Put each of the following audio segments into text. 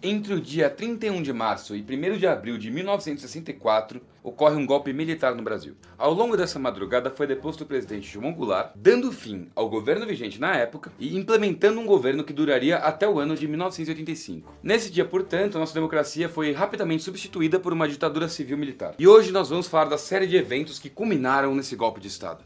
Entre o dia 31 de março e 1º de abril de 1964, ocorre um golpe militar no Brasil. Ao longo dessa madrugada foi deposto o presidente João Goulart, dando fim ao governo vigente na época e implementando um governo que duraria até o ano de 1985. Nesse dia, portanto, a nossa democracia foi rapidamente substituída por uma ditadura civil-militar. E hoje nós vamos falar da série de eventos que culminaram nesse golpe de Estado.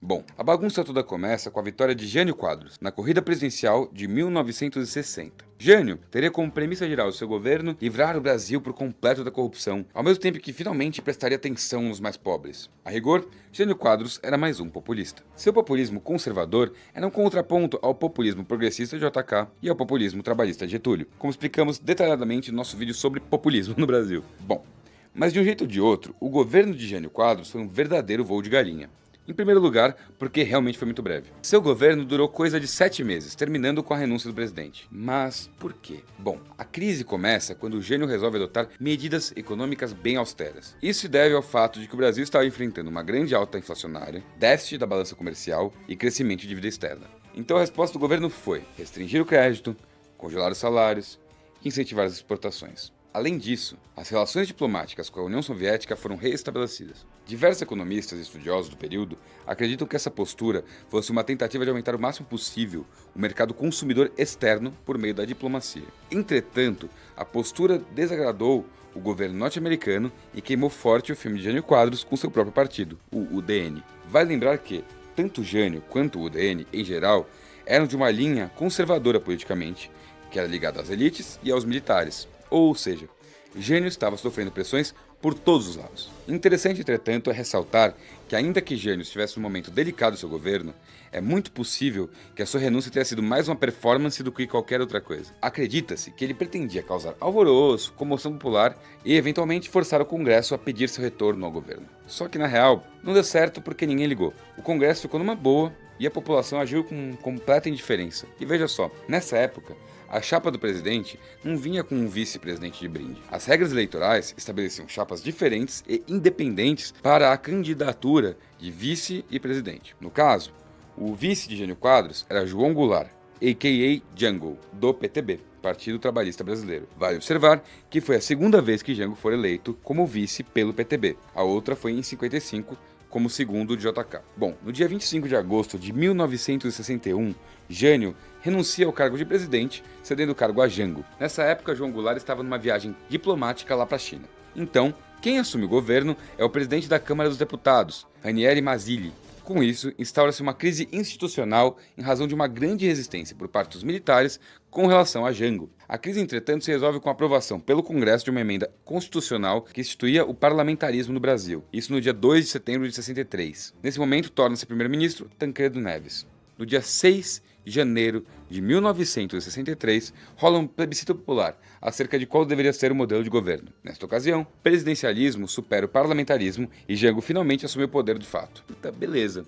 Bom, a bagunça toda começa com a vitória de Jânio Quadros, na corrida presidencial de 1960. Jânio teria como premissa geral do seu governo livrar o Brasil por completo da corrupção, ao mesmo tempo que finalmente prestaria atenção nos mais pobres. A rigor, Jânio Quadros era mais um populista. Seu populismo conservador era um contraponto ao populismo progressista de JK e ao populismo trabalhista de Getúlio, como explicamos detalhadamente no nosso vídeo sobre populismo no Brasil. Bom, mas de um jeito ou de outro, o governo de Jânio Quadros foi um verdadeiro voo de galinha. Em primeiro lugar, porque realmente foi muito breve. Seu governo durou coisa de 7 meses, terminando com a renúncia do presidente. Mas por quê? Bom, a crise começa quando o Jânio resolve adotar medidas econômicas bem austeras. Isso se deve ao fato de que o Brasil estava enfrentando uma grande alta inflacionária, déficit da balança comercial e crescimento de dívida externa. Então a resposta do governo foi restringir o crédito, congelar os salários e incentivar as exportações. Além disso, as relações diplomáticas com a União Soviética foram reestabelecidas. Diversos economistas e estudiosos do período acreditam que essa postura fosse uma tentativa de aumentar o máximo possível o mercado consumidor externo por meio da diplomacia. Entretanto, a postura desagradou o governo norte-americano e queimou forte o filme de Jânio Quadros com seu próprio partido, o UDN. Vale lembrar que, tanto Jânio quanto o UDN, em geral, eram de uma linha conservadora politicamente, que era ligada às elites e aos militares. Ou seja, Jânio estava sofrendo pressões por todos os lados. Interessante, entretanto, é ressaltar que, ainda que Jânio estivesse num momento delicado do seu governo, é muito possível que a sua renúncia tenha sido mais uma performance do que qualquer outra coisa. Acredita-se que ele pretendia causar alvoroço, comoção popular e, eventualmente, forçar o Congresso a pedir seu retorno ao governo. Só que, na real, não deu certo porque ninguém ligou. O Congresso ficou numa boa e a população agiu com completa indiferença. E veja só, nessa época, a chapa do presidente não vinha com um vice-presidente de brinde. As regras eleitorais estabeleciam chapas diferentes e independentes para a candidatura de vice e presidente. No caso, o vice de Jânio Quadros era João Goulart, a.k.a. Jango, do PTB, Partido Trabalhista Brasileiro. Vale observar que foi a segunda vez que Jango foi eleito como vice pelo PTB. A outra foi em 55, como segundo de JK. Bom, no dia 25 de agosto de 1961, Jânio renuncia ao cargo de presidente, cedendo o cargo a Jango. Nessa época, João Goulart estava numa viagem diplomática lá para a China. Então, quem assume o governo é o presidente da Câmara dos Deputados, Ranieri Mazzilli. Com isso, instaura-se uma crise institucional em razão de uma grande resistência por parte dos militares com relação a Jango. A crise, entretanto, se resolve com a aprovação pelo Congresso de uma emenda constitucional que instituía o parlamentarismo no Brasil. Isso no dia 2 de setembro de 63. Nesse momento, torna-se primeiro-ministro Tancredo Neves. No dia 6 de janeiro de 1963, rola um plebiscito popular acerca de qual deveria ser o modelo de governo. Nesta ocasião, presidencialismo supera o parlamentarismo e Jango finalmente assumiu o poder de fato. Puta, beleza.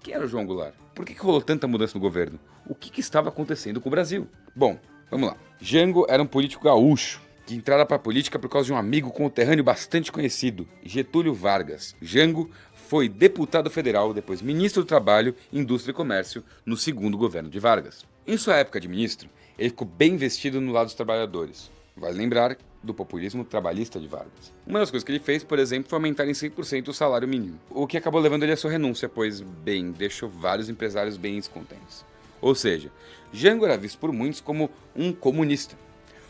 Quem era o João Goulart? Por que rolou tanta mudança no governo? O que estava acontecendo com o Brasil? Bom, vamos lá. Jango era um político gaúcho que entrara para a política por causa de um amigo conterrâneo bastante conhecido, Getúlio Vargas. Jango foi deputado federal, depois ministro do Trabalho, Indústria e Comércio, no segundo governo de Vargas. Em sua época de ministro, ele ficou bem vestido no lado dos trabalhadores. Vale lembrar do populismo trabalhista de Vargas. Uma das coisas que ele fez, por exemplo, foi aumentar em 100% o salário mínimo, o que acabou levando ele à sua renúncia, pois, bem, deixou vários empresários bem descontentes. Ou seja, Jango era visto por muitos como um comunista,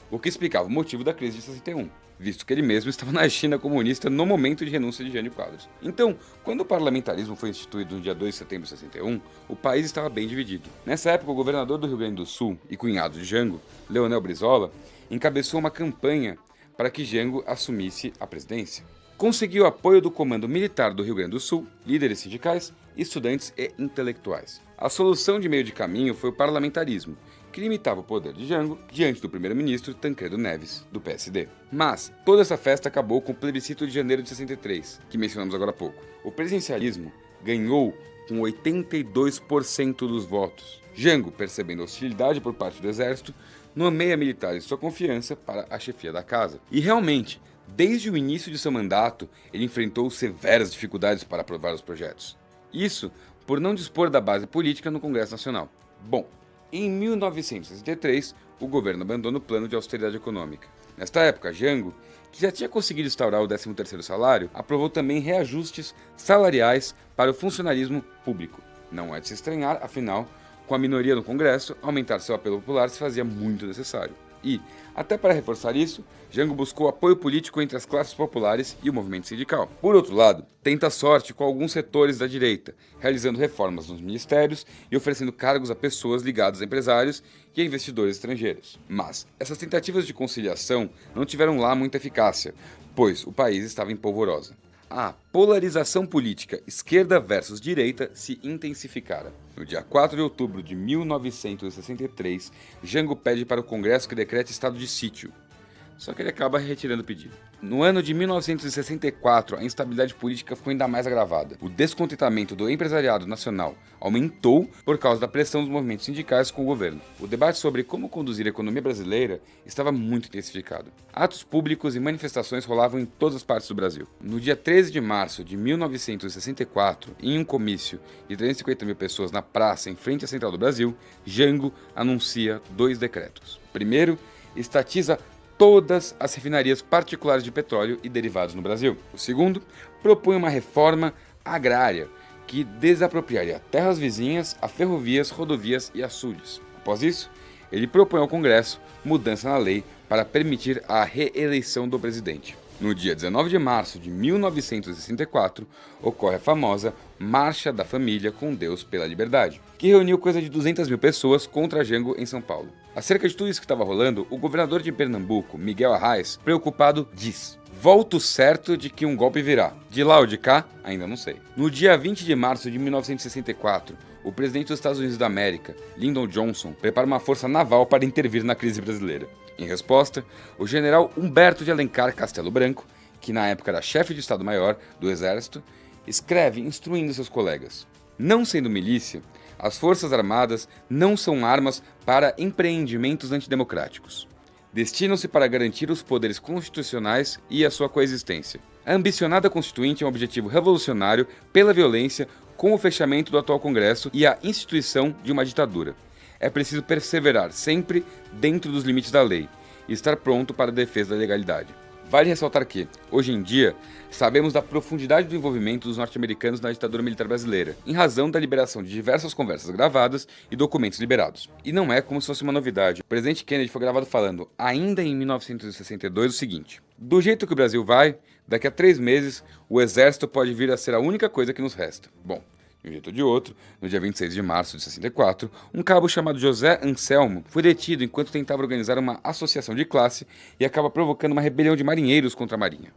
o que explicava o motivo da crise de 61. Visto que ele mesmo estava na China comunista no momento de renúncia de Jânio Quadros. Então, quando o parlamentarismo foi instituído no dia 2 de setembro de 61, o país estava bem dividido. Nessa época, o governador do Rio Grande do Sul e cunhado de Jango, Leonel Brizola, encabeçou uma campanha para que Jango assumisse a presidência. Conseguiu apoio do Comando Militar do Rio Grande do Sul, líderes sindicais, estudantes e intelectuais. A solução de meio de caminho foi o parlamentarismo, que limitava o poder de Jango diante do primeiro-ministro Tancredo Neves, do PSD. Mas toda essa festa acabou com o plebiscito de janeiro de 63, que mencionamos agora há pouco. O presidencialismo ganhou com 82% dos votos. Jango, percebendo a hostilidade por parte do exército, nomeia militares de sua confiança para a chefia da casa. E realmente, desde o início de seu mandato, ele enfrentou severas dificuldades para aprovar os projetos. Isso por não dispor da base política no Congresso Nacional. Bom, em 1963, o governo abandona o plano de austeridade econômica. Nesta época, Jango, que já tinha conseguido instaurar o 13º salário, aprovou também reajustes salariais para o funcionalismo público. Não é de se estranhar, afinal, com a minoria no Congresso, aumentar seu apelo popular se fazia muito necessário. E, até para reforçar isso, Jango buscou apoio político entre as classes populares e o movimento sindical. Por outro lado, tenta sorte com alguns setores da direita, realizando reformas nos ministérios e oferecendo cargos a pessoas ligadas a empresários e a investidores estrangeiros. Mas essas tentativas de conciliação não tiveram lá muita eficácia, pois o país estava em polvorosa. A polarização política esquerda versus direita se intensificara. No dia 4 de outubro de 1963, Jango pede para o Congresso que decrete estado de sítio. Só que ele acaba retirando o pedido. No ano de 1964, a instabilidade política ficou ainda mais agravada. O descontentamento do empresariado nacional aumentou por causa da pressão dos movimentos sindicais com o governo. O debate sobre como conduzir a economia brasileira estava muito intensificado. Atos públicos e manifestações rolavam em todas as partes do Brasil. No dia 13 de março de 1964, em um comício de 350 mil pessoas na praça em frente à Central do Brasil, Jango anuncia 2 decretos. Primeiro, estatiza todas as refinarias particulares de petróleo e derivados no Brasil. O segundo, propõe uma reforma agrária que desapropriaria terras vizinhas a ferrovias, rodovias e açudes. Após isso, ele propõe ao Congresso mudança na lei para permitir a reeleição do presidente. No dia 19 de março de 1964, ocorre a famosa Marcha da Família com Deus pela Liberdade, que reuniu coisa de 200 mil pessoas contra Jango em São Paulo. Acerca de tudo isso que estava rolando, o governador de Pernambuco, Miguel Arraes, preocupado, diz: "Volto certo de que um golpe virá. De lá ou de cá, ainda não sei." No dia 20 de março de 1964, o presidente dos Estados Unidos da América, Lyndon Johnson, prepara uma força naval para intervir na crise brasileira. Em resposta, o general Humberto de Alencar Castelo Branco, que na época era chefe de Estado-Maior do Exército, escreve instruindo seus colegas: "Não sendo milícia, as Forças Armadas não são armas para empreendimentos antidemocráticos. Destinam-se para garantir os poderes constitucionais e a sua coexistência. A ambicionada Constituinte é um objetivo revolucionário pela violência com o fechamento do atual Congresso e a instituição de uma ditadura. É preciso perseverar sempre dentro dos limites da lei e estar pronto para a defesa da legalidade." Vale ressaltar que, hoje em dia, sabemos da profundidade do envolvimento dos norte-americanos na ditadura militar brasileira, em razão da liberação de diversas conversas gravadas e documentos liberados. E não é como se fosse uma novidade. O presidente Kennedy foi gravado falando, ainda em 1962, o seguinte: "Do jeito que o Brasil vai, daqui a 3 meses, o exército pode vir a ser a única coisa que nos resta." Bom, de um jeito ou de outro, no dia 26 de março de 64, um cabo chamado José Anselmo foi detido enquanto tentava organizar uma associação de classe e acaba provocando uma rebelião de marinheiros contra a marinha.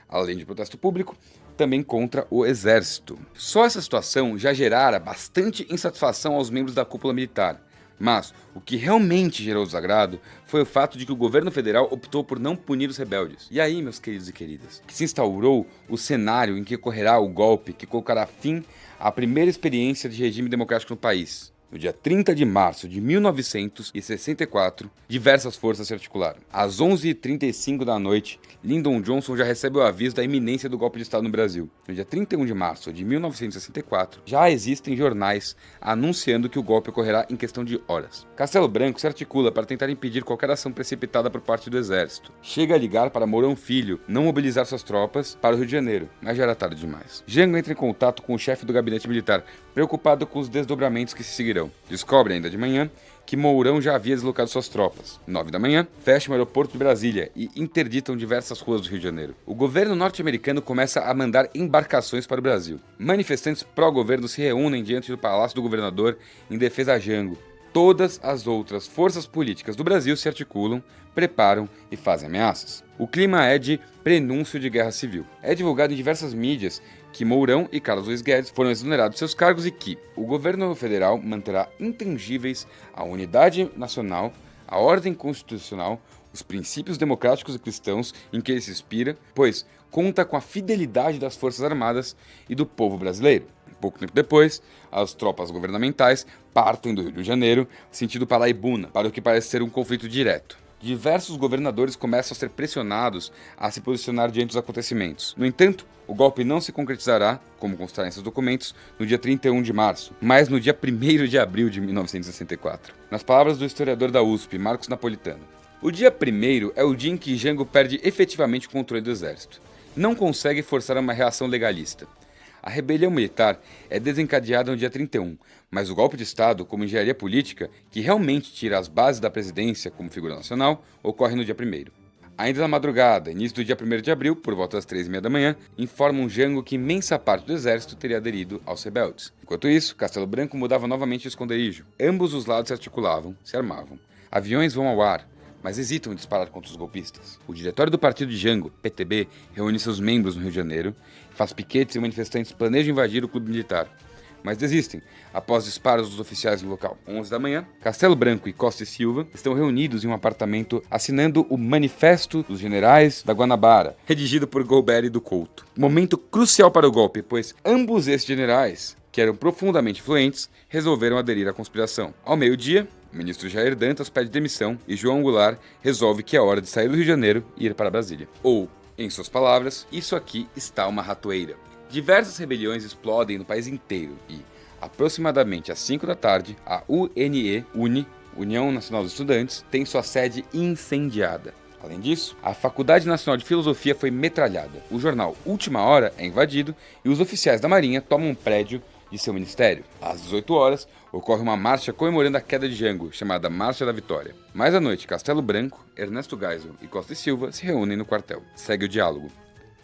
Além de protesto público, também contra o exército. Só essa situação já gerara bastante insatisfação aos membros da cúpula militar. Mas o que realmente gerou desagrado foi o fato de que o governo federal optou por não punir os rebeldes. E aí, meus queridos e queridas, que se instaurou o cenário em que ocorrerá o golpe que colocará fim à primeira experiência de regime democrático no país. No dia 30 de março de 1964, diversas forças se articularam. Às 11h35 da noite, Lyndon Johnson já recebe o aviso da iminência do golpe de Estado no Brasil. No dia 31 de março de 1964, já existem jornais anunciando que o golpe ocorrerá em questão de horas. Castelo Branco se articula para tentar impedir qualquer ação precipitada por parte do exército. Chega a ligar para Mourão Filho não mobilizar suas tropas para o Rio de Janeiro, mas já era tarde demais. Jango entra em contato com o chefe do gabinete militar, preocupado com os desdobramentos que se seguirão. Descobre ainda de manhã que Mourão já havia deslocado suas tropas. 9 da manhã, fecham o aeroporto de Brasília e interditam diversas ruas do Rio de Janeiro. O governo norte-americano começa a mandar embarcações para o Brasil. Manifestantes pró-governo se reúnem diante do Palácio do Governador em defesa a Jango. Todas as outras forças políticas do Brasil se articulam, preparam e fazem ameaças. O clima é de prenúncio de guerra civil. É divulgado em diversas mídias que Mourão e Carlos Luiz Guedes foram exonerados de seus cargos e que o governo federal manterá intangíveis a unidade nacional, a ordem constitucional, os princípios democráticos e cristãos em que ele se inspira, pois conta com a fidelidade das Forças Armadas e do povo brasileiro. Pouco tempo depois, as tropas governamentais partem do Rio de Janeiro, sentido Paraibuna, para o que parece ser um conflito direto. diversos governadores começam a ser pressionados a se posicionar diante dos acontecimentos. No entanto, o golpe não se concretizará, como constar nesses documentos, no dia 31 de março, mas no dia 1º de abril de 1964. Nas palavras do historiador da USP, Marcos Napolitano, o dia 1º é o dia em que Jango perde efetivamente o controle do exército. Não consegue forçar uma reação legalista. A rebelião militar é desencadeada no dia 31, mas o golpe de Estado, como engenharia política, que realmente tira as bases da presidência como figura nacional, ocorre no dia 1º. Ainda na madrugada, início do dia 1º de abril, por volta das 3h30 da manhã, informam Jango que imensa parte do exército teria aderido aos rebeldes. Enquanto isso, Castelo Branco mudava novamente de esconderijo. Ambos os lados se articulavam, se armavam. Aviões vão ao ar, mas hesitam em disparar contra os golpistas. O diretório do partido de Jango, PTB, reúne seus membros no Rio de Janeiro, faz piquetes e manifestantes planejam invadir o clube militar, mas desistem após disparos dos oficiais no local. 11 da manhã, Castelo Branco e Costa e Silva estão reunidos em um apartamento assinando o Manifesto dos Generais da Guanabara, redigido por Golbery do Couto. Momento crucial para o golpe, pois ambos esses generais, que eram profundamente influentes, resolveram aderir à conspiração. Ao meio-dia, o ministro Jair Dantas pede demissão e João Goulart resolve que é hora de sair do Rio de Janeiro e ir para Brasília. Ou, em suas palavras, isso aqui está uma ratoeira. Diversas rebeliões explodem no país inteiro e, aproximadamente às 5 da tarde, a UNE, União Nacional dos Estudantes, tem sua sede incendiada. Além disso, a Faculdade Nacional de Filosofia foi metralhada. O jornal Última Hora é invadido e os oficiais da Marinha tomam um prédio de seu ministério. Às 18 horas, ocorre uma marcha comemorando a queda de Jango, chamada Marcha da Vitória. Mais à noite, Castelo Branco, Ernesto Geisel e Costa e Silva se reúnem no quartel. Segue o diálogo.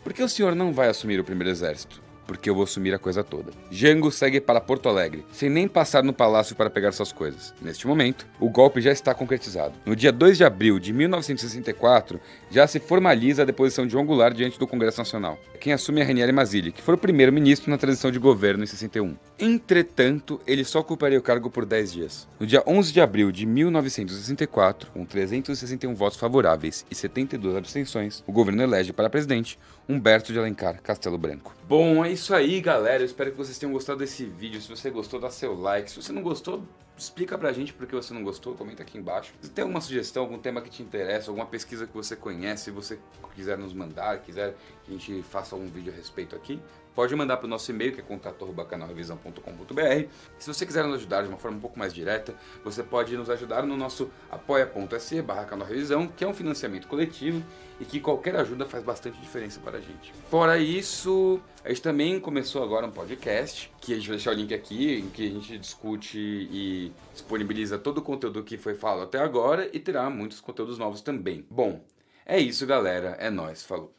Por que o senhor não vai assumir o primeiro exército? Porque eu vou assumir a coisa toda. Jango segue para Porto Alegre, sem nem passar no palácio para pegar suas coisas. Neste momento, o golpe já está concretizado. No dia 2 de abril de 1964, já se formaliza a deposição de João Goulart diante do Congresso Nacional. Quem assume é Ranieri Mazzilli, que foi o primeiro-ministro na transição de governo em 61. Entretanto, ele só ocuparia o cargo por 10 dias. No dia 11 de abril de 1964, com 361 votos favoráveis e 72 abstenções, o governo elege para presidente Humberto de Alencar Castelo Branco. Bom, é isso aí, galera. Eu espero que vocês tenham gostado desse vídeo. Se você gostou, dá seu like. Se você não gostou, explica pra gente por que você não gostou, comenta aqui embaixo. Se tem alguma sugestão, algum tema que te interessa, alguma pesquisa que você conhece, se você quiser nos mandar, quiser que a gente faça algum vídeo a respeito aqui, pode mandar para o nosso e-mail, que é contato@canalrevisão.com.br. Se você quiser nos ajudar de uma forma um pouco mais direta, você pode nos ajudar no nosso apoia.se/canalrevisão, que é um financiamento coletivo e que qualquer ajuda faz bastante diferença para a gente. Fora isso, a gente também começou agora um podcast, que a gente vai deixar o link aqui, em que a gente discute e disponibiliza todo o conteúdo que foi falado até agora e terá muitos conteúdos novos também. Bom, é isso, galera. É nóis. Falou.